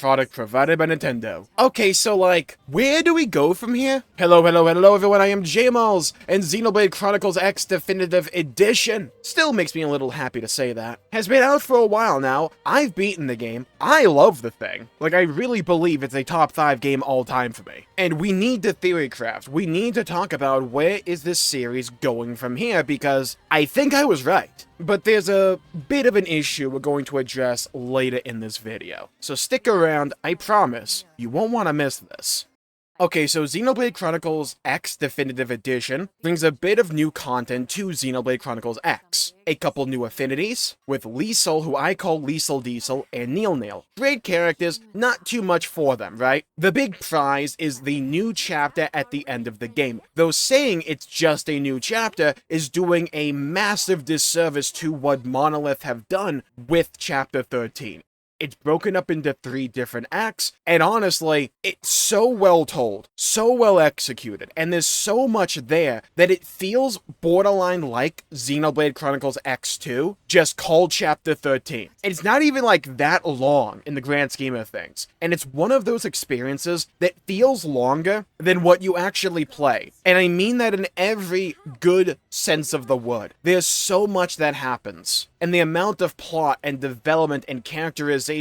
product provided by Nintendo. Okay, so like, where do we go from here? Hello everyone, I am Jmulls, and Xenoblade Chronicles X Definitive Edition, still makes me a little happy to say that, has been out for a while now. I've beaten the game. I love the thing. Like, I really believe it's a top 5 game all time for me. And we need to theorycraft. We need to talk about where is this series going from here, because I think I was right. But there's a bit of an issue we're going to address later in this video. So stick around, I promise, you won't want to miss this. Okay, so Xenoblade Chronicles X Definitive Edition brings a bit of new content to Xenoblade Chronicles X. A couple new affinities, with Liesel, who I call Liesel Diesel, and Neil. Great characters, not too much for them, right? The big prize is the new chapter at the end of the game, though saying it's just a new chapter is doing a massive disservice to what Monolith have done with Chapter 13. It's broken up into 3 different acts, and honestly, it's so well told, so well executed, and there's so much there that it feels borderline like Xenoblade Chronicles X2, just called Chapter 13. It's not even like that long in the grand scheme of things, and it's one of those experiences that feels longer than what you actually play, and I mean that in every good sense of the word. There's so much that happens, and the amount of plot and development and characterization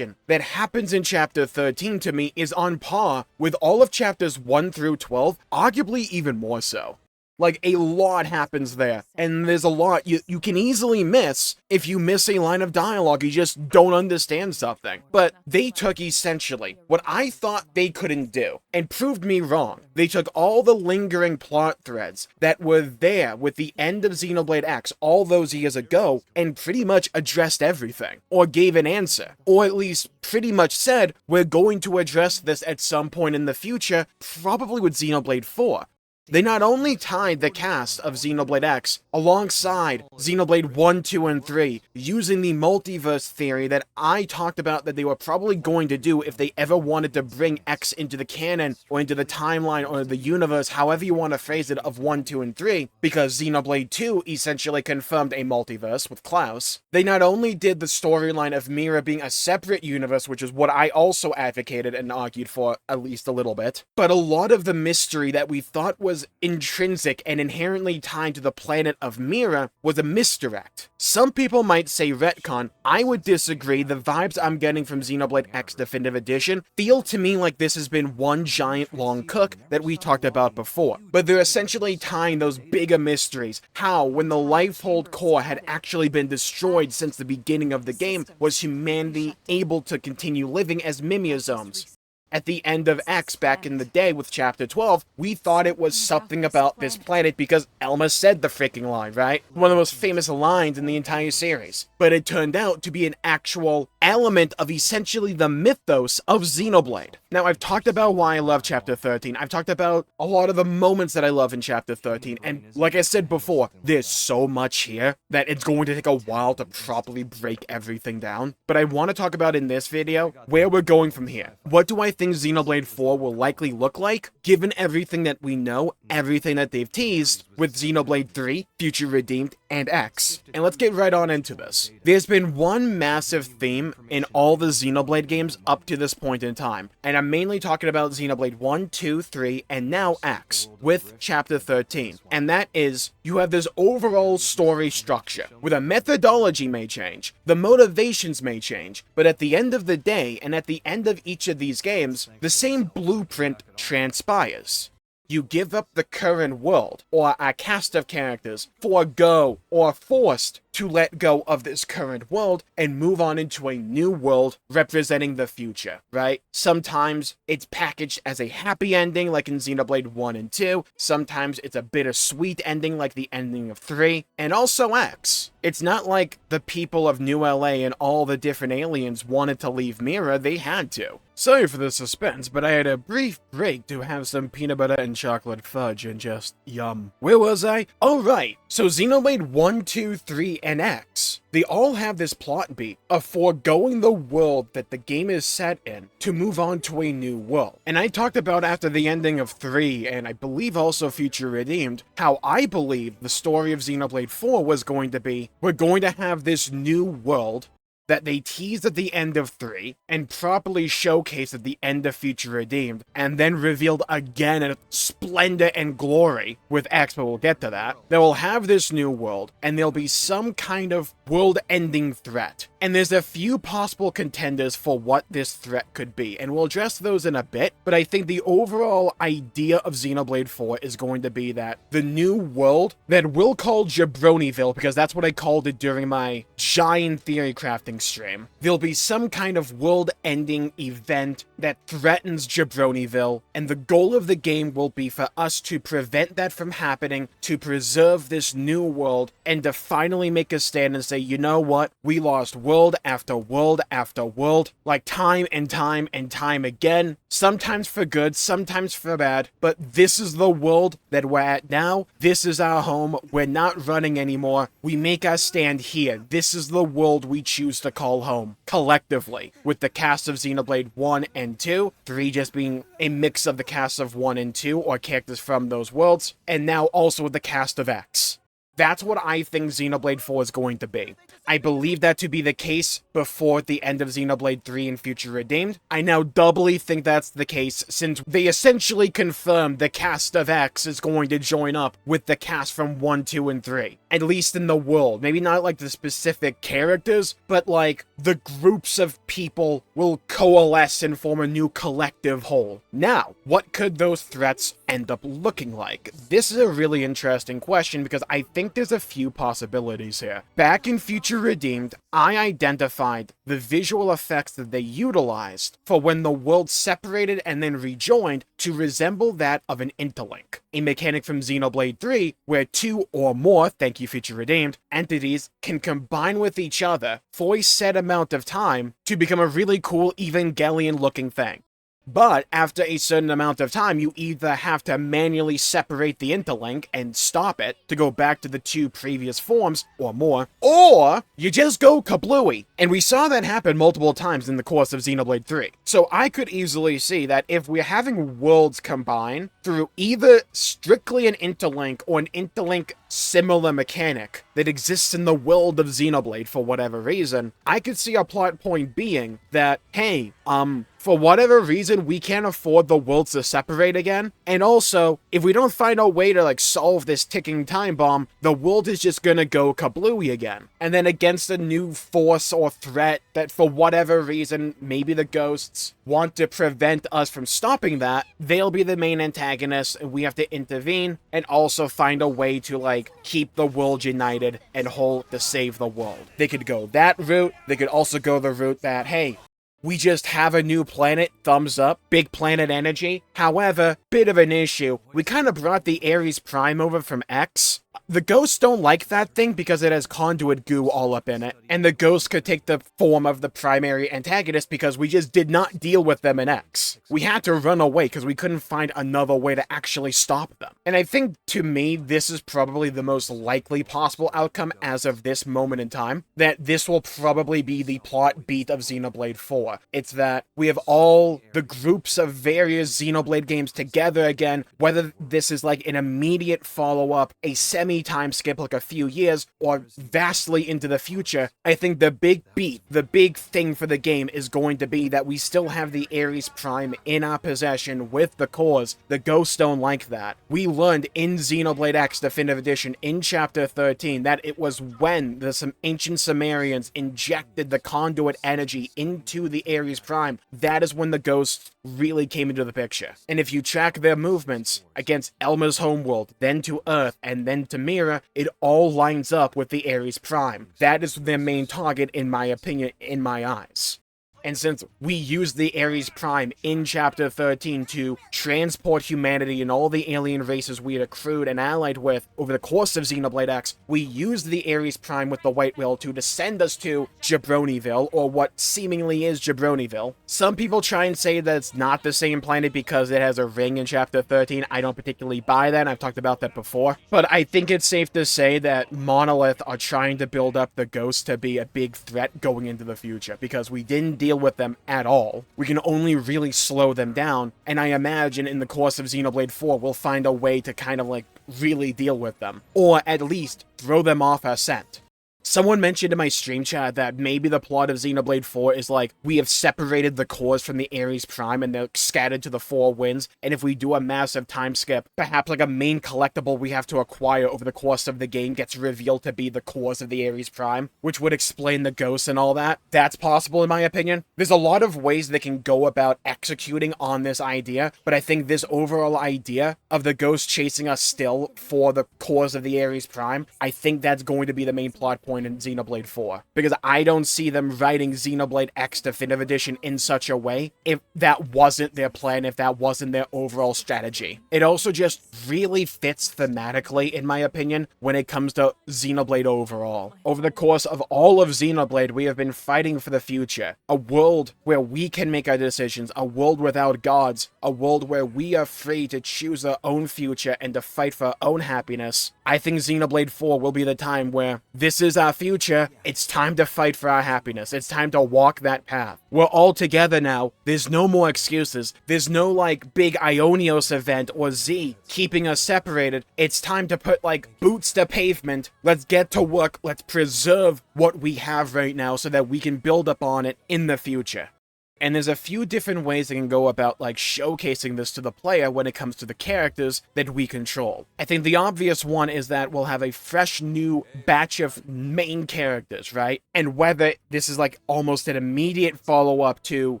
that happens in Chapter 13 to me is on par with all of Chapters 1 through 12, arguably even more so. Like, a lot happens there, and there's a lot you can easily miss if you miss a line of dialogue, you just don't understand something. But they took essentially what I thought they couldn't do, and proved me wrong. They took all the lingering plot threads that were there with the end of Xenoblade X all those years ago, and pretty much addressed everything, or gave an answer, or at least pretty much said, we're going to address this at some point in the future, probably with Xenoblade 4. They not only tied the cast of Xenoblade X alongside Xenoblade 1, 2, and 3, using the multiverse theory that I talked about that they were probably going to do if they ever wanted to bring X into the canon, or into the timeline, or the universe, however you want to phrase it, of 1, 2, and 3, because Xenoblade 2 essentially confirmed a multiverse with Klaus. They not only did the storyline of Mira being a separate universe, which is what I also advocated and argued for at least a little bit, but a lot of the mystery that we thought was intrinsic and inherently tied to the planet of Mira was a misdirect. Some people might say retcon. I would disagree. The vibes I'm getting from Xenoblade X Definitive Edition feel to me like this has been one giant long cook that we talked about before. But they're essentially tying those bigger mysteries. How, when the Lifehold core had actually been destroyed since the beginning of the game, was humanity able to continue living as Mimiosomes? At the end of X back in the day with Chapter 12, we thought it was something about this planet because Elma said the freaking line, right? One of the most famous lines in the entire series. But it turned out to be an actual element of essentially the mythos of Xenoblade. Now, I've talked about why I love Chapter 13. I've talked about a lot of the moments that I love in Chapter 13. And like I said before, there's so much here that it's going to take a while to properly break everything down. But I want to talk about in this video where we're going from here. What do I think Xenoblade 4 will likely look like, given everything that we know, everything that they've teased with Xenoblade 3, Future Redeemed, and X. And let's get right on into this. There's been one massive theme in all the Xenoblade games up to this point in time, and I'm mainly talking about Xenoblade 1, 2, 3, and now X, with Chapter 13. And that is, you have this overall story structure, where the methodology may change, the motivations may change, but at the end of the day, and at the end of each of these games, the same blueprint transpires. You give up the current world, or a cast of characters, forego, or forced to let go of this current world and move on into a new world representing the future, right? Sometimes it's packaged as a happy ending like in Xenoblade 1 and 2, sometimes it's a bittersweet ending like the ending of 3, and also X. It's not like the people of New LA and all the different aliens wanted to leave Mira, they had to. Sorry for the suspense, but I had a brief break to have some peanut butter and chocolate fudge and just yum. Where was I? Oh right, so Xenoblade 1, 2, 3, and X. They all have this plot beat of foregoing the world that the game is set in to move on to a new world. And I talked about after the ending of 3, and I believe also Future Redeemed, how I believe the story of Xenoblade 4 was going to be, we're going to have this new world that they teased at the end of 3 and properly showcased at the end of Future Redeemed, and then revealed again in splendor and glory with X, but we'll get to that. They will have this new world, and there'll be some kind of world-ending threat. And there's a few possible contenders for what this threat could be, and we'll address those in a bit, but I think the overall idea of Xenoblade 4 is going to be that the new world that we'll call Jabronyville, because that's what I called it during my giant theory crafting stream, there'll be some kind of world-ending event that threatens Jabronyville, and the goal of the game will be for us to prevent that from happening, to preserve this new world, and to finally make a stand and say, you know what, we lost world after world after world, like time and time and time again, sometimes for good, sometimes for bad, but this is the world that we're at now, this is our home, we're not running anymore, we make our stand here, this is the world we choose to call home, collectively, with the cast of Xenoblade 1 and 2, 3 just being a mix of the cast of 1 and 2, or characters from those worlds, and now also with the cast of X. That's what I think Xenoblade 4 is going to be. I believe that to be the case before the end of Xenoblade 3 and Future Redeemed. I now doubly think that's the case since they essentially confirmed the cast of X is going to join up with the cast from 1, 2, and 3. At least in the world. Maybe not like the specific characters, but like the groups of people will coalesce and form a new collective whole. Now, what could those threats end up looking like? This is a really interesting question because I think there's a few possibilities here. Back in Future Redeemed, I identified the visual effects that they utilized for when the world separated and then rejoined to resemble that of an interlink. A mechanic from Xenoblade 3 where 2 or more, thank you Future Redeemed, entities can combine with each other for a set amount of time to become a really cool Evangelion looking thing. But after a certain amount of time, you either have to manually separate the interlink and stop it to go back to the 2 previous forms or more, or you just go kablooey. And we saw that happen multiple times in the course of Xenoblade 3. So I could easily see that if we're having worlds combine through either strictly an interlink or an interlink similar mechanic that exists in the world of Xenoblade for whatever reason, I could see a plot point being that, hey, for whatever reason, we can't afford the worlds to separate again. And also, if we don't find a way to, like, solve this ticking time bomb, the world is just gonna go kablooey again. And then against a new force or threat that, for whatever reason, maybe the ghosts want to prevent us from stopping that, they'll be the main antagonists, and we have to intervene and also find a way to, like, keep the world united and whole to save the world. They could go that route. They could also go the route that, hey, we just have a new planet, thumbs up, big planet energy. However, bit of an issue. We kind of brought the Ares Prime over from X. The ghosts don't like that thing because it has conduit goo all up in it, and the ghosts could take the form of the primary antagonist because we just did not deal with them in X. We had to run away because we couldn't find another way to actually stop them. And I think, to me, this is probably the most likely possible outcome as of this moment in time, that this will probably be the plot beat of Xenoblade 4. It's that we have all the groups of various Xenoblade games together again, whether this is like an immediate follow-up, a semi-time skip like a few years, or vastly into the future. I think the big beat, the big thing for the game is going to be that we still have the Ares Prime in our possession with the cores. The ghosts don't like that. We learned in Xenoblade X Definitive Edition in Chapter 13 that it was when the ancient Sumerians injected the conduit energy into the Ares Prime, that is when the ghosts really came into the picture. And if you track their movements against Elma's homeworld, then to Earth, and then to Mira, it all lines up with the Ares Prime. That is their main target, in my opinion, in my eyes. And since we used the Ares Prime in Chapter 13 to transport humanity and all the alien races we had accrued and allied with over the course of Xenoblade X, we used the Ares Prime with the White Whale to send us to Jabronyville, or what seemingly is Jabronyville. Some people try and say that it's not the same planet because it has a ring in Chapter 13. I don't particularly buy that, and I've talked about that before. But I think it's safe to say that Monolith are trying to build up the ghosts to be a big threat going into the future, because we didn't deal with them at all. We can only really slow them down, and I imagine in the course of Xenoblade 4 we'll find a way to kind of like really deal with them, or at least throw them off our scent. Someone mentioned in my stream chat that maybe the plot of Xenoblade 4 is like, we have separated the cores from the Ares Prime and they're scattered to the four winds, and if we do a massive time skip, perhaps like a main collectible we have to acquire over the course of the game gets revealed to be the cores of the Ares Prime, which would explain the ghosts and all that. That's possible in my opinion. There's a lot of ways they can go about executing on this idea, but I think this overall idea of the ghost chasing us still for the cores of the Ares Prime, I think that's going to be the main plot point in Xenoblade 4. Because I don't see them writing Xenoblade X Definitive Edition in such a way if that wasn't their plan, if that wasn't their overall strategy. It also just really fits thematically, in my opinion, when it comes to Xenoblade overall. Over the course of all of Xenoblade, we have been fighting for the future. A world where we can make our decisions, a world without gods, a world where we are free to choose our own future and to fight for our own happiness. I think Xenoblade 4 will be the time where this is our future, it's time to fight for our happiness, it's time to walk that path. We're all together now, there's no more excuses, there's no like big Ionios event or Z keeping us separated, it's time to put like boots to pavement, let's get to work, let's preserve what we have right now so that we can build upon it in the future. And there's a few different ways they can go about, like, showcasing this to the player when it comes to the characters that we control. I think the obvious one is that we'll have a fresh new batch of main characters, right? And whether this is, like, almost an immediate follow-up to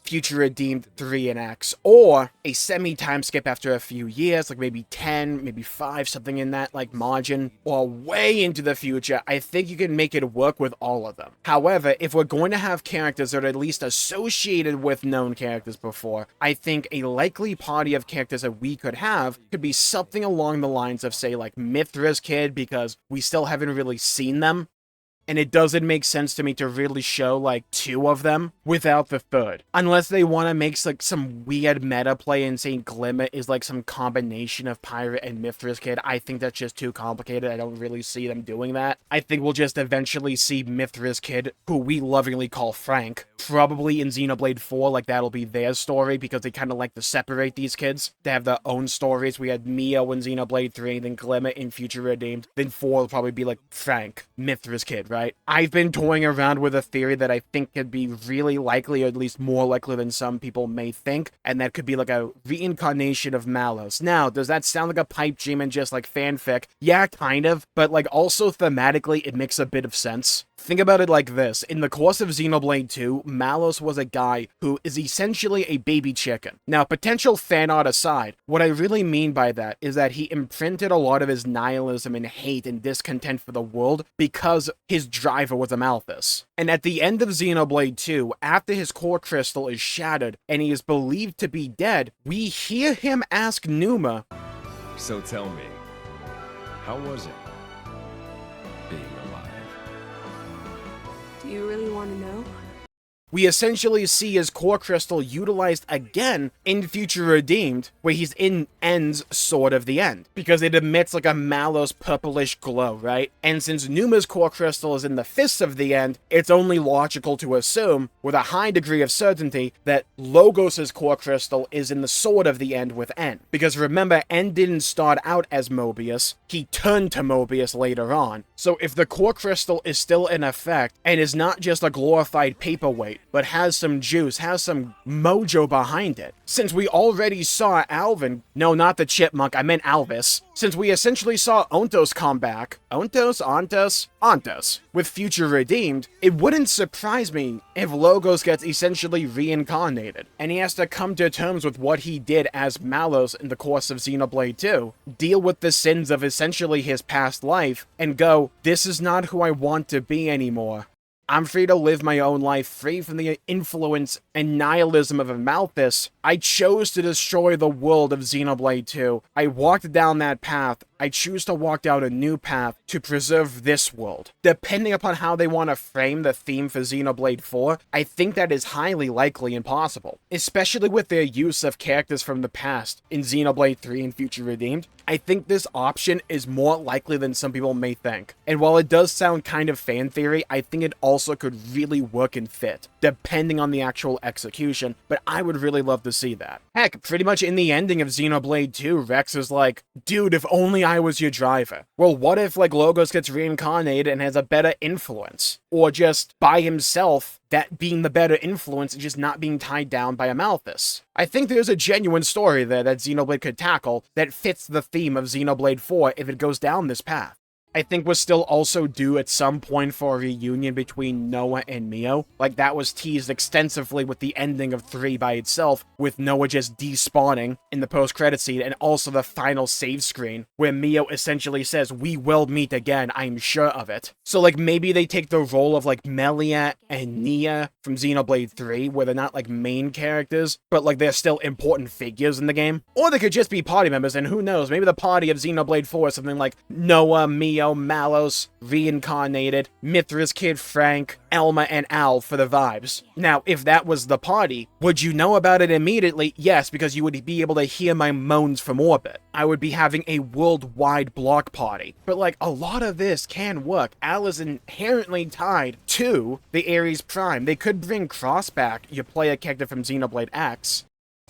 Future Redeemed 3 and X, or a semi-time skip after a few years, like maybe 10, maybe 5, something in that, like, margin, or way into the future, I think you can make it work with all of them. However, if we're going to have characters that are at least associated with known characters before, I think a likely party of characters that we could have could be something along the lines of, say, like Mithra's kid, because we still haven't really seen them. And it doesn't make sense to me to really show, like, 2 of them without the third. Unless they want to make, like, some weird meta play and say Glimmer is, like, some combination of Pirate and Mithra's kid. I think that's just too complicated. I don't really see them doing that. I think we'll just eventually see Mithra's kid, who we lovingly call Frank, probably in Xenoblade 4, like, that'll be their story, because they kind of like to separate these kids. They have their own stories. We had Mio in Xenoblade 3, then Glimmer in Future Redeemed. Then 4 will probably be, like, Frank, Mithra's kid, right? I've been toying around with a theory that I think could be really likely, or at least more likely than some people may think, and that could be like a reincarnation of Malos. Now, does that sound like a pipe dream and just like fanfic? Yeah, kind of, but like also thematically, it makes a bit of sense. Think about it like this. In the course of Xenoblade 2, Malos was a guy who is essentially a baby chicken. Now, potential fan art aside, what I really mean by that is that he imprinted a lot of his nihilism and hate and discontent for the world because his driver was a Malthus. And at the end of Xenoblade 2, after his core crystal is shattered and he is believed to be dead, we hear him ask Numa, "So tell me, how was it being alive?" Do you really want to know? We essentially see his core crystal utilized again in Future Redeemed, where he's in End's Sword of the End, because it emits like a Malos purplish glow, right? And since Numa's core crystal is in the Fists of the End, it's only logical to assume, with a high degree of certainty, that Logos' core crystal is in the Sword of the End with End. Because remember, End didn't start out as Mobius, he turned to Mobius later on. So if the core crystal is still in effect, and is not just a glorified paperweight, but has some juice, has some mojo behind it. Since we already saw Alvin, no, not the chipmunk, I meant Alvis. Since we essentially saw Ontos come back, Ontos, with Future Redeemed, it wouldn't surprise me if Logos gets essentially reincarnated, and he has to come to terms with what he did as Malos in the course of Xenoblade 2, deal with the sins of essentially his past life, and go, this is not who I want to be anymore. I'm free to live my own life, free from the influence and nihilism of a Malthus. I chose to destroy the world of Xenoblade 2. I walked down that path. I choose to walk down a new path to preserve this world. Depending upon how they want to frame the theme for Xenoblade 4, I think that is highly likely and possible, especially with their use of characters from the past in Xenoblade 3 and Future Redeemed. I think this option is more likely than some people may think. And while it does sound kind of fan theory, I think it also also could really work and fit, depending on the actual execution, but I would really love to see that. Heck, pretty much in the ending of Xenoblade 2, Rex is like, dude, if only I was your driver. Well, what if, like, Logos gets reincarnated and has a better influence? Or just, by himself, that being the better influence and just not being tied down by a Malthus. I think there's a genuine story there that Xenoblade could tackle that fits the theme of Xenoblade 4 if it goes down this path. I think we're still also due at some point for a reunion between Noah and Mio. Like, that was teased extensively with the ending of 3 by itself, with Noah just despawning in the post-credit scene, and also the final save screen, where Mio essentially says, "We will meet again, I'm sure of it." So, like, maybe they take the role of, like, Melia and Nia from Xenoblade 3, where they're not, like, main characters, but, like, they're still important figures in the game. Or they could just be party members, and who knows, maybe the party of Xenoblade 4 is something like Noah, Mio, Malos, reincarnated, Mithra's kid Frank, Elma, and Al for the vibes. Now, if that was the party, would you know about it immediately? Yes, because you would be able to hear my moans from orbit. I would be having a worldwide block party. But, like, a lot of this can work. Al is inherently tied to the Ares Prime. They could bring Cross back, you play a character from Xenoblade X.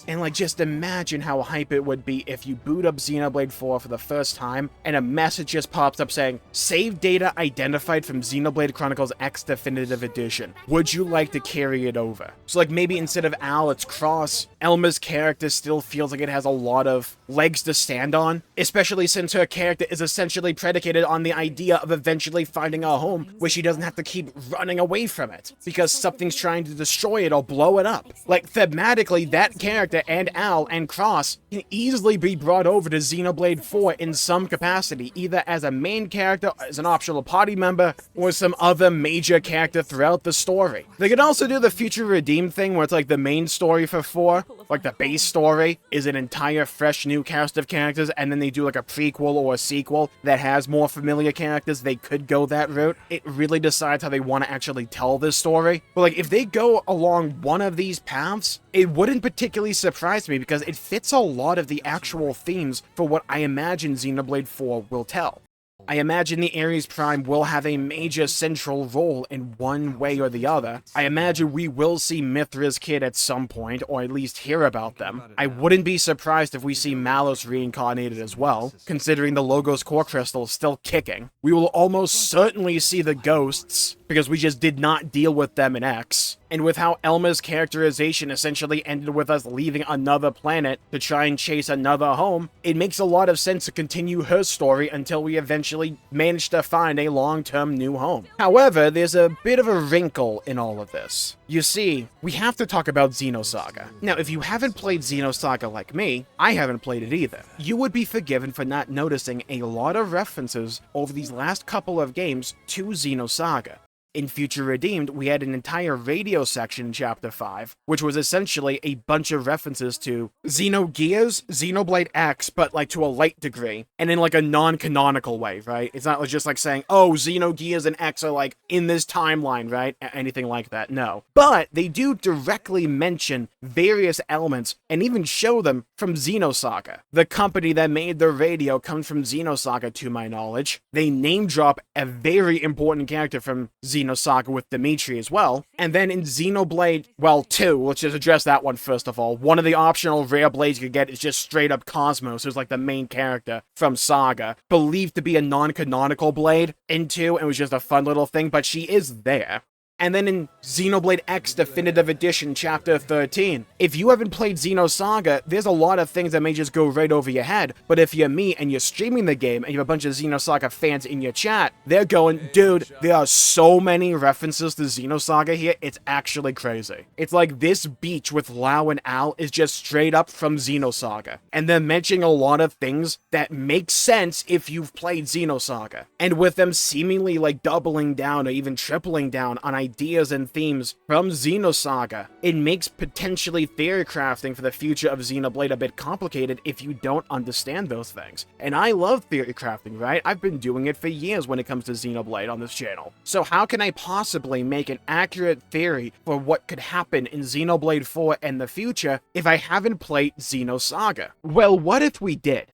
And, like, just imagine how hype it would be if you boot up Xenoblade 4 for the first time, and a message just pops up saying, "Save data identified from Xenoblade Chronicles X Definitive Edition. Would you like to carry it over?" So, like, maybe instead of Al, it's Cross. Elma's character still feels like it has a lot of legs to stand on, especially since her character is essentially predicated on the idea of eventually finding a home where she doesn't have to keep running away from it, because something's trying to destroy it or blow it up. Like, thematically, that character and Al and Cross can easily be brought over to Xenoblade 4 in some capacity, either as a main character, as an optional party member, or some other major character throughout the story. They could also do the Future Redeemed thing, where it's like the main story for 4, like the base story, is an entire fresh new cast of characters, and then they do like a prequel or a sequel that has more familiar characters. They could go that route. It really decides how they want to actually tell this story. But, like, if they go along one of these paths, it wouldn't particularly surprise me, because it fits a lot of the actual themes for what I imagine Xenoblade 4 will tell. I imagine the Ares Prime will have a major central role in one way or the other. I imagine we will see Mithra's kid at some point, or at least hear about them. I wouldn't be surprised if we see Malos reincarnated as well, considering the Logos Core Crystal is still kicking. We will almost certainly see the ghosts, because we just did not deal with them in X. And with how Elma's characterization essentially ended with us leaving another planet to try and chase another home, it makes a lot of sense to continue her story until we eventually manage to find a long-term new home. However, there's a bit of a wrinkle in all of this. You see, we have to talk about Xeno Saga. Now, if you haven't played Xeno Saga like me, I haven't played it either. You would be forgiven for not noticing a lot of references over these last couple of games to Xeno Saga. In Future Redeemed, we had an entire radio section in Chapter 5, which was essentially a bunch of references to Xenogears, Xenoblade X, but, like, to a light degree, and in, like, a non-canonical way, right? It's not just, like, saying, oh, Xenogears and X are, like, in this timeline, right? Anything like that, no. But they do directly mention various elements, and even show them from Xeno Saga. The company that made the radio comes from Xeno Saga, to my knowledge. They name-drop a very important character from Xeno Saga with Dimitri as well. And then in Xenoblade, well, 2, let's just address that one first of all. One of the optional rare blades you could get is just straight up Cosmos, who's like the main character from Saga. Believed to be a non-canonical blade in 2, and was just a fun little thing, but she is there. And then in Xenoblade X Definitive Edition Chapter 13, if you haven't played Xeno Saga, there's a lot of things that may just go right over your head, but if you're me and you're streaming the game and you have a bunch of Xeno Saga fans in your chat, they're going, dude, there are so many references to Xeno Saga here, it's actually crazy. It's like this beach with Lau and Al is just straight up from Xeno Saga, and they're mentioning a lot of things that make sense if you've played Xeno Saga. And with them seemingly like doubling down or even tripling down on ideas and themes from Xeno Saga, it makes potentially theory crafting for the future of Xenoblade a bit complicated if you don't understand those things. And I love theory crafting, right? I've been doing it for years when it comes to Xenoblade on this channel. So how can I possibly make an accurate theory for what could happen in Xenoblade 4 and the future if I haven't played Xeno Saga? Well, what if we did?